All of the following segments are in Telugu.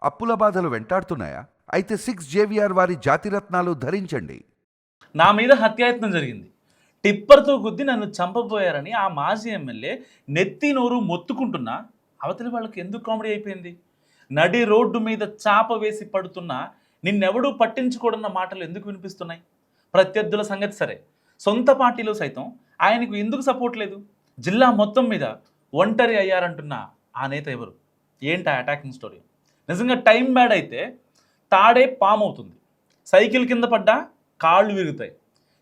అప్పుల బాధలు వెంటాడుతున్నాయా? అయితే 6 JVR వారి జాతిరత్నాలు ధరించండి. నా మీద హత్యాయత్నం జరిగింది. టిప్పర్‌తో గుద్ది నన్ను చంపబోయారని ఆ మాజీ ఎమ్మెల్యే నెత్తి నోరు మొత్తుకుంటున్నా అవతలి వాళ్ళకి ఎందుకు కామెడీ అయిపోయింది? నడి రోడ్డు మీద చాప వేసి పడుతున్నా నిన్నెవడూ పట్టించుకోడన్న మాటలు ఎందుకు వినిపిస్తున్నాయి? ప్రత్యర్థుల సంగతి సరే, సొంత పార్టీలో సైతం ఆయనకు ఎందుకు సపోర్ట్ లేదు? జిల్లా మొత్తం మీద ఒంటరి అయ్యారంటున్న ఆ నేత ఎవరు? ఏంటి ఆ అటాకింగ్ స్టోరీ? నిజంగా టైం బ్యాడ్ అయితే తాడే పాము అవుతుంది. సైకిల్ కింద పడ్డా కాళ్ళు విరుగుతాయి.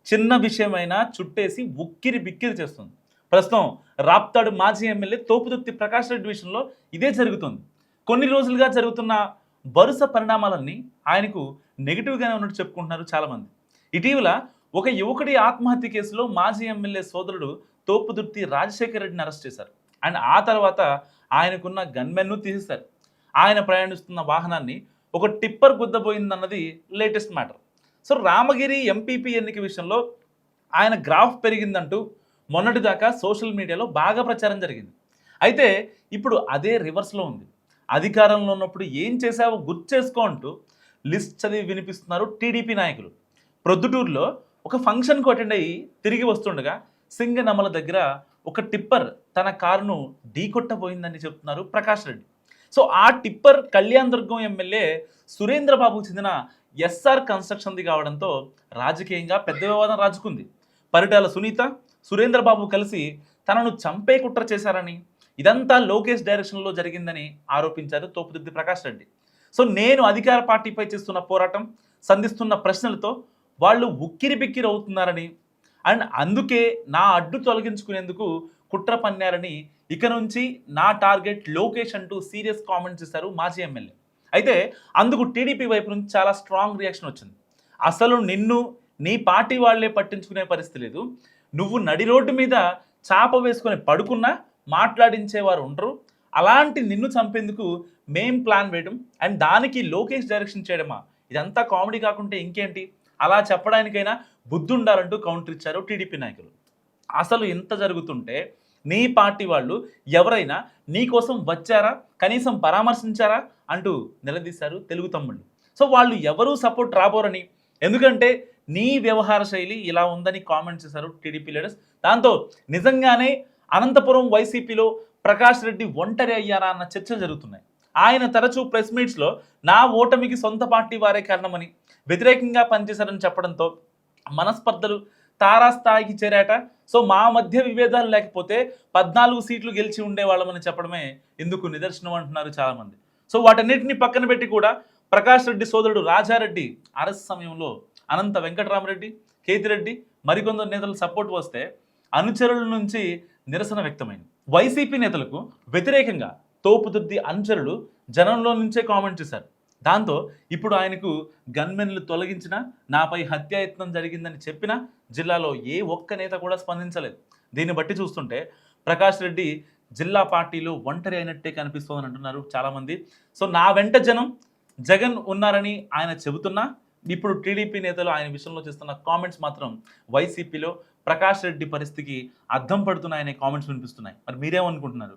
చిన్న విషయమైనా చుట్టేసి ఉక్కిరి బిక్కిరి చేస్తుంది. ప్రస్తుతం రాప్తాడు మాజీ ఎమ్మెల్యే తోపుదుర్తి ప్రకాష్ రెడ్డి విషయంలో ఇదే జరుగుతుంది. కొన్ని రోజులుగా జరుగుతున్న వరుస పరిణామాలన్నీ ఆయనకు నెగిటివ్గానే ఉన్నట్టు చెప్పుకుంటున్నారు చాలామంది. ఇటీవల ఒక యువకుడి ఆత్మహత్య కేసులో మాజీ ఎమ్మెల్యే సోదరుడు తోపుదుర్తి రాజశేఖర రెడ్డిని అరెస్ట్ చేశారు. అండ్ ఆ తర్వాత ఆయనకున్న గన్మెన్ను తీసేశారు. ఆయన ప్రయాణిస్తున్న వాహనాన్ని ఒక టిప్పర్ గుద్దబోయిందన్నది latest matter. So Ramagiri MPP ఎన్నిక విషయంలో ఆయన గ్రాఫ్ పెరిగిందంటూ మొన్నటిదాకా సోషల్ మీడియాలో బాగా ప్రచారం జరిగింది. అయితే ఇప్పుడు అదే రివర్స్లో ఉంది. అధికారంలో ఉన్నప్పుడు ఏం చేశావో గుర్తు చేసుకో అంటూ లిస్ట్ చదివి వినిపిస్తున్నారు టీడీపీ నాయకులు. ప్రొద్దుటూరులో ఒక ఫంక్షన్కు అటెండ్ అయ్యి తిరిగి వస్తుండగా సింగనమల దగ్గర ఒక టిప్పర్ తన కారును ఢీకొట్టబోయిందని చెప్తున్నారు ప్రకాష్ రెడ్డి. సో ఆ టిప్పర్ కళ్యాణ్ దుర్గం ఎమ్మెల్యే సురేంద్రబాబుకు చెందిన ఎస్ఆర్ కన్స్ట్రక్షన్ది కావడంతో రాజకీయంగా పెద్ద వివాదం రాజుకుంది. పరిటాల సునీత, సురేంద్రబాబు కలిసి తనను చంపే కుట్ర చేశారని, ఇదంతా లోకేష్ డైరెక్షన్లో జరిగిందని ఆరోపించారు తోపుదుర్తి ప్రకాష్ రెడ్డి. సో నేను అధికార పార్టీపై చేస్తున్న పోరాటం, సంధిస్తున్న ప్రశ్నలతో వాళ్ళు ఉక్కిరి బిక్కిరి అవుతున్నారని, అండ్ అందుకే నా అడ్డు తొలగించుకునేందుకు కుట్ర పన్నారని, ఇక నుంచి నా టార్గెట్ లోకేష్ అంటూ సీరియస్ కామెంట్స్ చేశారు మాజీ ఎమ్మెల్యే. అయితే అందుకు టీడీపీ వైపు నుంచి చాలా స్ట్రాంగ్ రియాక్షన్ వచ్చింది. అసలు నిన్ను నీ పార్టీ వాళ్లే పట్టించుకునే పరిస్థితి లేదు. నువ్వు నడి రోడ్డు మీద చాప వేసుకొని పడుకున్నా మాట్లాడించేవారు ఉండరు. అలాంటి నిన్ను చంపేందుకు మేం ప్లాన్ వేయడం అండ్ దానికి లోకేష్ డైరెక్షన్ చేయడమా? ఇదంతా కామెడీ కాకుంటే ఇంకేంటి? అలా చెప్పడానికైనా బుద్ధి ఉండాలంటూ కౌంటర్ ఇచ్చారు టీడీపీ నాయకులు. అసలు ఇంత జరుగుతుంటే నీ పార్టీ వాళ్ళు ఎవరైనా నీ కోసం వచ్చారా, కనీసం పరామర్శించారా అంటూ నిలదీశారు తెలుగు తమ్ముళ్ళు. సో వాళ్ళు ఎవరూ సపోర్ట్ రాబోరని, ఎందుకంటే నీ వ్యవహార శైలి ఇలా ఉందని కామెంట్ చేశారు టీడీపీ లీడర్స్. దాంతో నిజంగానే అనంతపురం వైసీపీలో ప్రకాష్ రెడ్డి ఒంటరి అయ్యారా అన్న చర్చలు జరుగుతున్నాయి. ఆయన తరచూ ప్రెస్ మీట్స్లో నా ఓటమికి సొంత పార్టీ వారే కారణమని, వ్యతిరేకంగా పనిచేశారని చెప్పడంతో మనస్పర్ధలు తారాస్థాయికి చేరాట. సో మా మధ్య విభేదాలు లేకపోతే 14 సీట్లు గెలిచి ఉండేవాళ్ళమని చెప్పడమే ఇందుకు నిదర్శనం అంటున్నారు చాలామంది. సో వాటన్నిటిని పక్కన పెట్టి కూడా ప్రకాష్ రెడ్డి సోదరుడు రాజారెడ్డి అరెస్ట్ సమయంలో అనంత వెంకటరామరెడ్డి, కేతిరెడ్డి మరికొందరు నేతలు సపోర్ట్ వస్తే అనుచరుల నుంచి నిరసన వ్యక్తమైంది. వైసీపీ నేతలకు వ్యతిరేకంగా తోపుదుర్తి అనుచరులు జనంలో నుంచే కామెంట్ చేశారు. దాంతో ఇప్పుడు ఆయనకు గన్మెన్లు తొలగించినా, నాపై హత్యాయత్నం జరిగిందని చెప్పినా జిల్లాలో ఏ ఒక్క నేత కూడా స్పందించలేదు. దీన్ని బట్టి చూస్తుంటే ప్రకాష్ రెడ్డి జిల్లా పార్టీలో ఒంటరి అయినట్టే కనిపిస్తోందని అంటున్నారు చాలామంది. సో నా వెంట జగన్ ఉన్నారని ఆయన చెబుతున్నా, ఇప్పుడు టీడీపీ నేతలు ఆయన విషయంలో చేస్తున్న కామెంట్స్ మాత్రం వైసీపీలో ప్రకాష్ రెడ్డి పరిస్థితికి అద్దం పడుతున్నాయనే కామెంట్స్ వినిపిస్తున్నాయి. మరి మీరేమనుకుంటున్నారు?